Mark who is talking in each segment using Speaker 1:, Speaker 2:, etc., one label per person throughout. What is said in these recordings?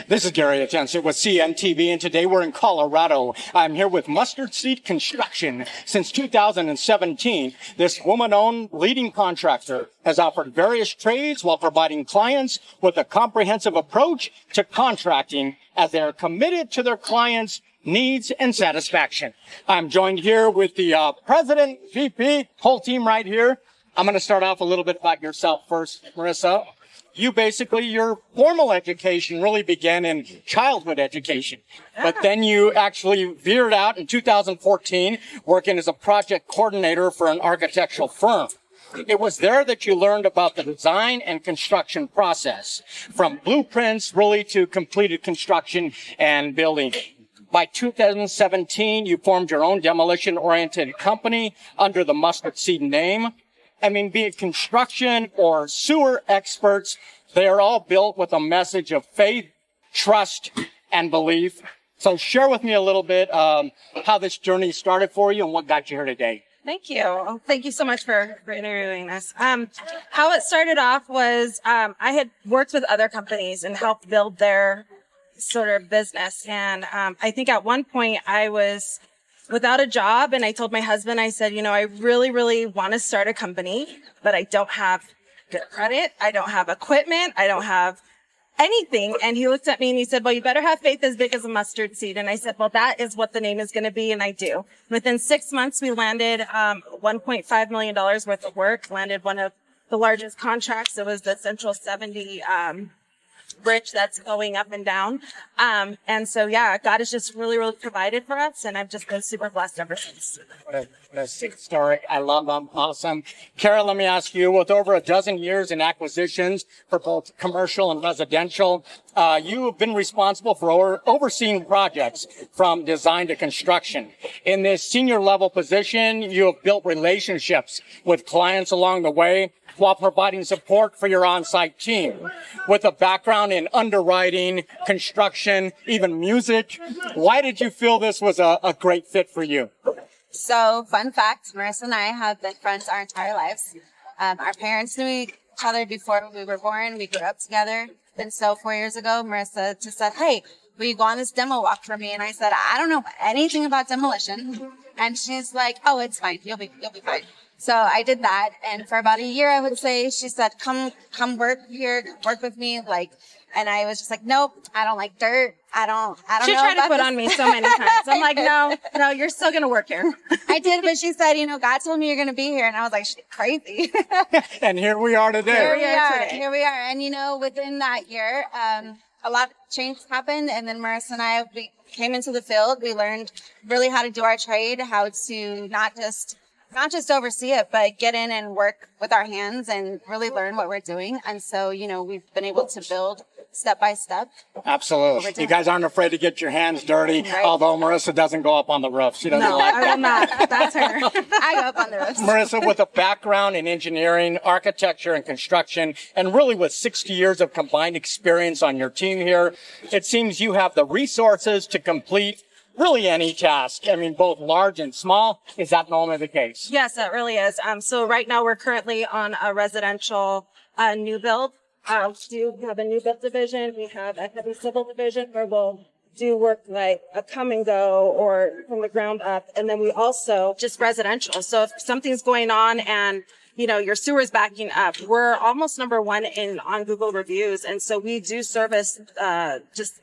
Speaker 1: This is Gary Atencio with CNTV, and today we're in Colorado. I'm here with Mustard Seed Construction. Since 2017, this woman-owned leading contractor has offered various trades while providing clients with a comprehensive approach to contracting as they are committed to their clients' needs and satisfaction. I'm joined here with the president, VP, whole team right here. I'm going to start off a little bit about yourself first, Marisa. Your formal education really began in childhood education, but then you actually veered out in 2014 working as a project coordinator for an architectural firm. It was there that you learned about the design and construction process, from blueprints really to completed construction and building. By 2017, you formed your own demolition-oriented company under the Mustard Seed name. Be it construction or sewer experts, they are all built with a message of faith, trust, and belief. So share with me a little bit how this journey started for you and what got you here today.
Speaker 2: Thank you. Thank you so much for interviewing us. How it started off was I had worked with other companies and helped build their sort of business. And I think at one point I was without a job, and I told my husband, I said, I really, really want to start a company, but I don't have good credit. I don't have equipment. I don't have anything. And he looked at me and he said, well, you better have faith as big as a mustard seed. And I said, well, that is what the name is going to be. And I do. Within 6 months, we landed $1.5 million worth of work, landed one of the largest contracts. It was the Central 70 bridge that's going up and down. And so, God has just really, really provided for us. And I've just been super blessed ever since.
Speaker 1: What a sick story. I love them. Awesome. Kara, let me ask you, with over a dozen years in acquisitions for both commercial and residential, you have been responsible for overseeing projects from design to construction. In this senior level position, you have built relationships with clients along the way while providing support for your on-site team. With a background in underwriting, construction, even music, why did you feel this was a great fit for you?
Speaker 3: So, fun fact, Marisa and I have been friends our entire lives. Our parents knew each other before we were born. We grew up together. And so 4 years ago, Marisa just said, hey, will you go on this demo walk for me? And I said, I don't know anything about demolition. And she's like, oh, it's fine. You'll be fine. So I did that. And for about a year, I would say, she said, come work here, work with me. And I was just like, nope, I don't like dirt. I don't
Speaker 2: She
Speaker 3: know.
Speaker 2: tried to put on me so many times. I'm like, no, you're still going to work here.
Speaker 3: I did, but she said, God told me you're going to be here. And I was like, she's crazy.
Speaker 1: And here we are today.
Speaker 3: Here we are. And, within that year, a lot of change happened. And then Marisa and I, we came into the field. We learned really how to do our trade, how to not just oversee it, but get in and work with our hands and really learn what we're doing. And so, we've been able to build step by step.
Speaker 1: Absolutely. You guys aren't afraid to get your hands dirty, right? Although Marisa doesn't go up on the roof. She doesn't like that.
Speaker 2: I will not. That's her.
Speaker 3: I go up on the roof.
Speaker 1: Marisa, with a background in engineering, architecture, and construction, and really with 60 years of combined experience on your team here, it seems you have the resources to complete really any task. Both large and small. Is that normally the case?
Speaker 2: Yes, it really is. So right now we're currently on a residential new build. We have a new build division. We have a heavy civil division where we'll do work like a come and go or from the ground up. And then we also just residential. So if something's going on and your sewer's backing up, we're almost number one on Google reviews. And so we do service just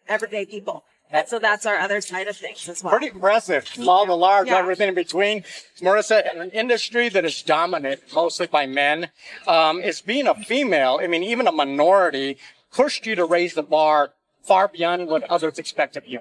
Speaker 2: everyday people. So that's our other side of things as well.
Speaker 1: Pretty impressive. Small to large, everything in between. Marisa, in an industry that is dominant mostly by men, is being a female, even a minority, pushed you to raise the bar far beyond what others expect of you.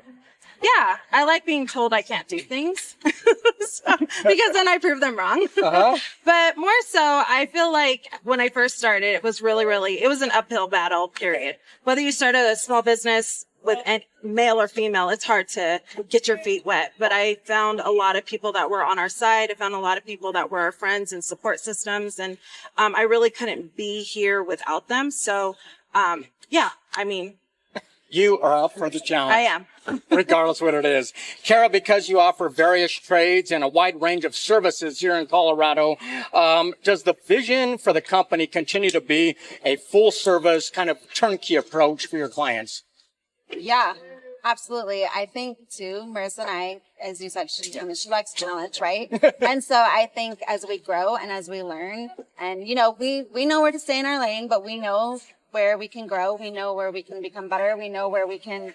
Speaker 2: Yeah, I like being told I can't do things because then I prove them wrong. But more so, I feel like when I first started, it was it was an uphill battle, period. Whether you start a small business with male or female, it's hard to get your feet wet. But I found a lot of people that were on our side. I found a lot of people that were our friends and support systems. And I really couldn't be here without them. So,
Speaker 1: You are up for the challenge.
Speaker 2: I am.
Speaker 1: Regardless what it is. Kara, because you offer various trades and a wide range of services here in Colorado, does the vision for the company continue to be a full service kind of turnkey approach for your clients?
Speaker 3: Yeah, absolutely. I think too, Marisa and I, as you said, she likes challenge, right? And so I think as we grow and as we learn, and we know where to stay in our lane, but we know where we can grow. We know where we can become better. We know where we can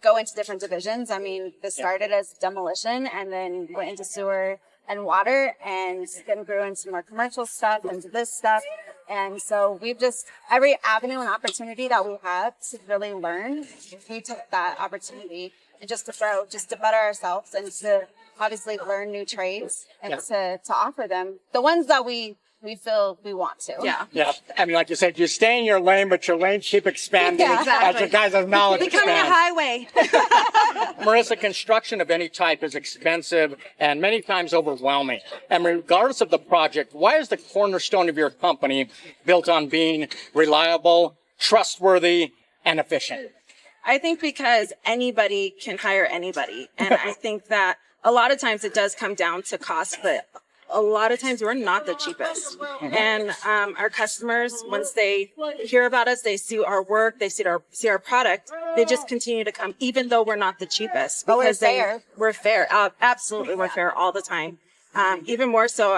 Speaker 3: go into different divisions. I mean, this started as demolition and then went into sewer and water, and then grew into more commercial stuff, into this stuff. And so we've just, every avenue and opportunity that we have to really learn, we took that opportunity and just to grow, just to better ourselves and to obviously learn new trades and to offer them the ones that we feel we want to.
Speaker 1: Yeah. I mean, like you said, you stay in your lane, but your lanes keep expanding as your guys' knowledge
Speaker 2: Becoming a
Speaker 1: expands.
Speaker 2: highway.
Speaker 1: Marisa, construction of any type is expensive and many times overwhelming. And regardless of the project, why is the cornerstone of your company built on being reliable, trustworthy, and efficient?
Speaker 2: I think because anybody can hire anybody. And I think that a lot of times it does come down to cost, but a lot of times we're not the cheapest. And our customers, once they hear about us, they see our work, they see our product, they just continue to come, even though we're not the cheapest.
Speaker 3: But we're
Speaker 2: because
Speaker 3: fair.
Speaker 2: We're fair. Absolutely, we're fair all the time. Even more so,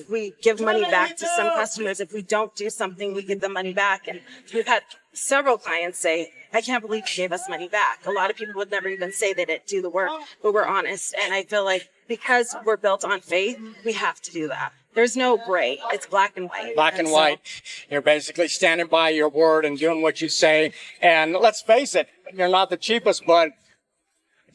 Speaker 2: we give money back to some customers. If we don't do something, we give them money back. And we've had several clients say, I can't believe you gave us money back. A lot of people would never even say they didn't do the work, but we're honest. And I feel like because we're built on faith, we have to do that. There's no gray. It's black and white.
Speaker 1: Black and white. You're basically standing by your word and doing what you say. And let's face it, you're not the cheapest, but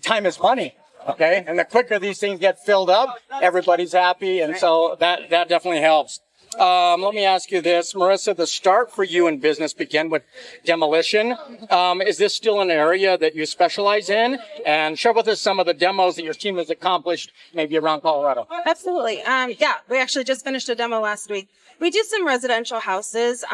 Speaker 1: time is money. Okay. And the quicker these things get filled up, everybody's happy. And so that definitely helps. Let me ask you this, Marisa, the start for you in business began with demolition. Is this still an area that you specialize in? And share with us some of the demos that your team has accomplished maybe around Colorado.
Speaker 2: Absolutely. We actually just finished a demo last week. We do some residential houses.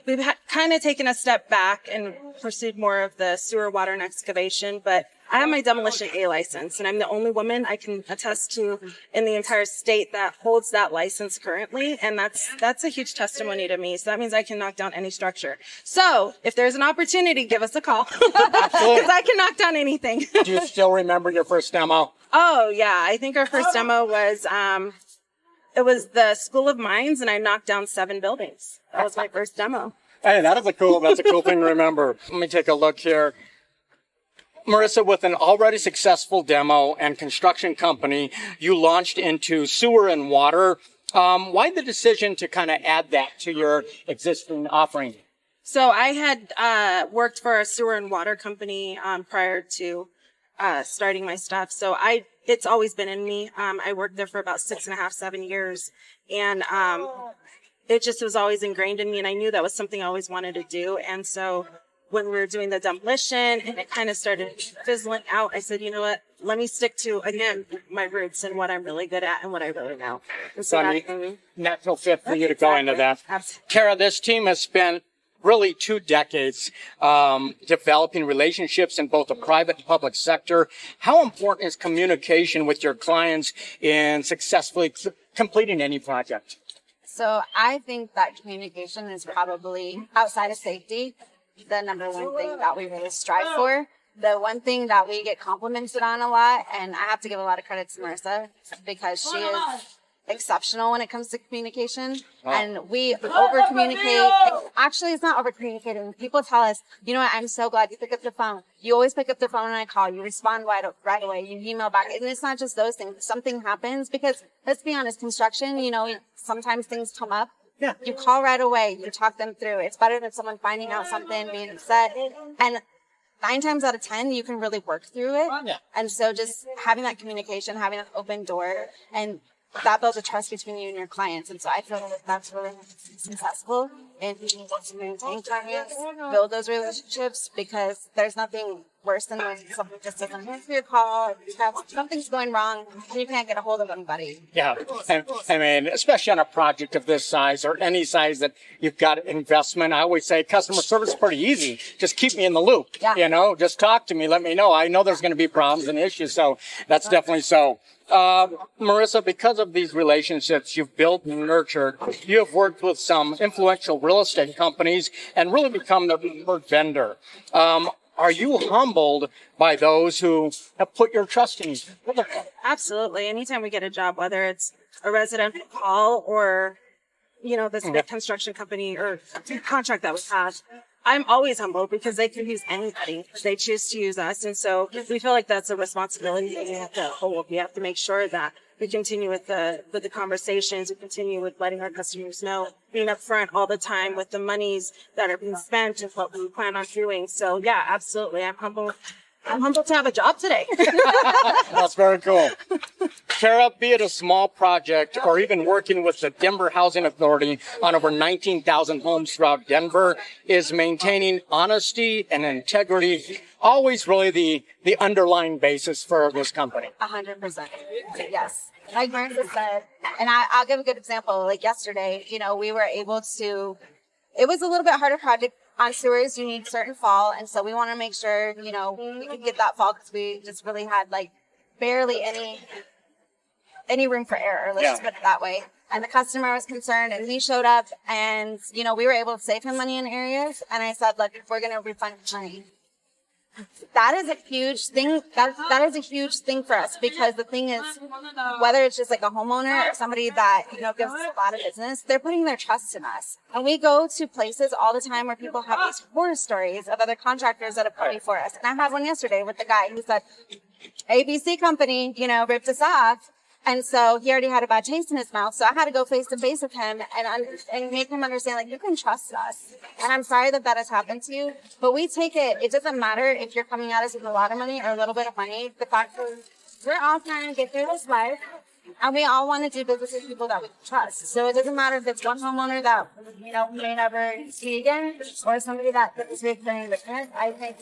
Speaker 2: We've kind of taken a step back and pursued more of the sewer, water, and excavation, but I have my demolition A license, and I'm the only woman I can attest to in the entire state that holds that license currently, and that's a huge testimony to me. So that means I can knock down any structure. So if there's an opportunity, give us a call, because I can knock down anything.
Speaker 1: Do you still remember your first demo?
Speaker 2: Oh, yeah. I think our first demo was... it was the School of Mines, and I knocked down 7 buildings. That was my first demo.
Speaker 1: Hey, that's a cool thing to remember. Let me take a look here. Marisa, with an already successful demo and construction company, you launched into sewer and water. Why the decision to kind of add that to your existing offering?
Speaker 2: So I had worked for a sewer and water company prior to starting my stuff. So it's always been in me. I worked there for about 6.5, 7 years. And it just was always ingrained in me. And I knew that was something I always wanted to do. And so when we were doing the demolition and it kind of started fizzling out, I said, you know what, let me stick to, again, my roots and what I'm really good at and what I really know. And so
Speaker 1: natural fit for you to go into that.
Speaker 2: Absolutely.
Speaker 1: Kara, this team has spent really 2 decades developing relationships in both the private and public sector. How important is communication with your clients in successfully completing any project?
Speaker 3: So I think that communication is probably, outside of safety, the number one thing that we really strive for. The one thing that we get complimented on a lot, and I have to give a lot of credit to Marisa because she is exceptional when it comes to communication. And we over-communicate. Actually, it's not over-communicating. People tell us, you know what, I'm so glad you pick up the phone. You always pick up the phone when I call. You respond right away. You email back. And it's not just those things. Something happens because, let's be honest, construction, sometimes things come up.
Speaker 1: Yeah.
Speaker 3: You call right away. You talk them through. It's better than someone finding out something, being upset. And 9 times out of 10, you can really work through it.
Speaker 1: Yeah.
Speaker 3: And so just having that communication, having an open door, and that builds a trust between you and your clients. And so I feel like that's really successful in being able to maintain clients, build those relationships, because there's nothing worse than when someone just doesn't answer your call, or something's going wrong, and you can't get a hold of anybody.
Speaker 1: Yeah. I mean, especially on a project of this size or any size that you've got investment, I always say customer service is pretty easy. Just keep me in the loop.
Speaker 3: Yeah.
Speaker 1: Just talk to me. Let me know. I know there's going to be problems and issues. So that's definitely so. Marisa, because of these relationships you've built and nurtured, you have worked with some influential real estate companies and really become the preferred vendor. Are you humbled by those who have put your trust in you?
Speaker 2: Absolutely. Anytime we get a job, whether it's a residential call or, this big construction company or contract that we have, I'm always humbled because they can use anybody. They choose to use us. And so we feel like that's a responsibility that we have to hold. We have to make sure that we continue with the conversations. We continue with letting our customers know, being upfront all the time with the monies that are being spent and what we plan on doing. So yeah, absolutely. I'm humbled to have a job today.
Speaker 1: That's very cool. Kara, be it a small project or even working with the Denver Housing Authority on over 19,000 homes throughout Denver, is maintaining honesty and integrity always really the underlying basis for this company?
Speaker 3: 100%. Yes. Like Marisa said, and I'll give a good example. Like yesterday, we were able to, it was a little bit harder project. On sewers, you need certain fall, and so we want to make sure, we can get that fall because we just really had like barely any room for error. Let's just put it that way. And the customer was concerned, and he showed up, and we were able to save him money in areas. And I said, look, we're going to refund money. That is a huge thing. That is a huge thing for us, because the thing is, whether it's just like a homeowner or somebody that, gives us a lot of business, they're putting their trust in us. And we go to places all the time where people have these horror stories of other contractors that have come before us. And I had one yesterday with the guy who said, ABC company, ripped us off. And so he already had a bad taste in his mouth. So I had to go face to face with him and make him understand, like, you can trust us. And I'm sorry that has happened to you, but we take it. It doesn't matter if you're coming at us with a lot of money or a little bit of money. The fact is, we're all trying to get through this life, and we all want to do business with people that we trust. So it doesn't matter if it's one homeowner that, we may never see again, or somebody that is very different. I think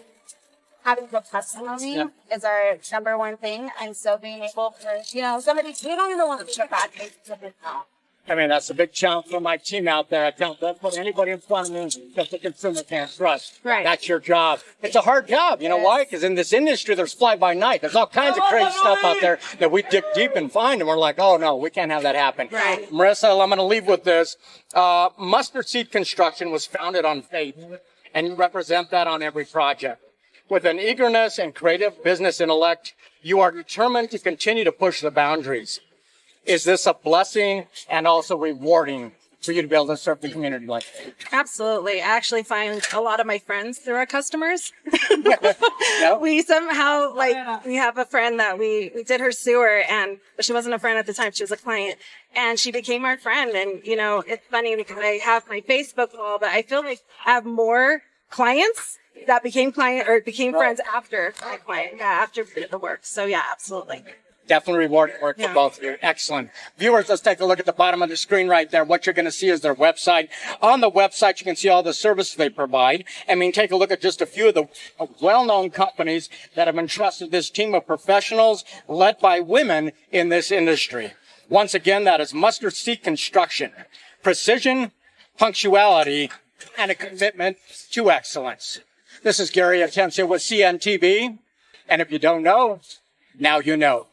Speaker 3: having good testimony is our number one thing. And so being able for, somebody, we don't even want to put bad faces with it now.
Speaker 1: I mean, that's a big challenge for my team out there. I don't put anybody in front of me that the consumer can't trust.
Speaker 2: Right.
Speaker 1: That's your job. It's a hard job. You know why? Because in this industry, there's fly by night. There's all kinds of crazy stuff out there that we dig deep and find, and we're like, oh no, we can't have that happen.
Speaker 2: Right.
Speaker 1: Marisa, I'm going to leave with this. Mustard Seed Construction was founded on faith, and you represent that on every project. With an eagerness and creative business intellect, you are determined to continue to push the boundaries. Is this a blessing and also rewarding for you to be able to serve the community like that?
Speaker 2: Absolutely. I actually find a lot of my friends through our customers.
Speaker 1: Yep.
Speaker 2: We somehow, we have a friend that we did her sewer, but she wasn't a friend at the time. She was a client, and she became our friend. And, it's funny because I have my Facebook wall, but I feel like I have more clients that became friends after my client, after the work. So yeah, absolutely.
Speaker 1: Definitely rewarding work for both of you. Excellent. Viewers, let's take a look at the bottom of the screen right there. What you're going to see is their website. On the website, you can see all the services they provide. Take a look at just a few of the well-known companies that have entrusted this team of professionals led by women in this industry. Once again, that is Mustard Seed Construction. Precision, punctuality, and a commitment to excellence. This is Gary Atencio with CNTV. And if you don't know, now you know.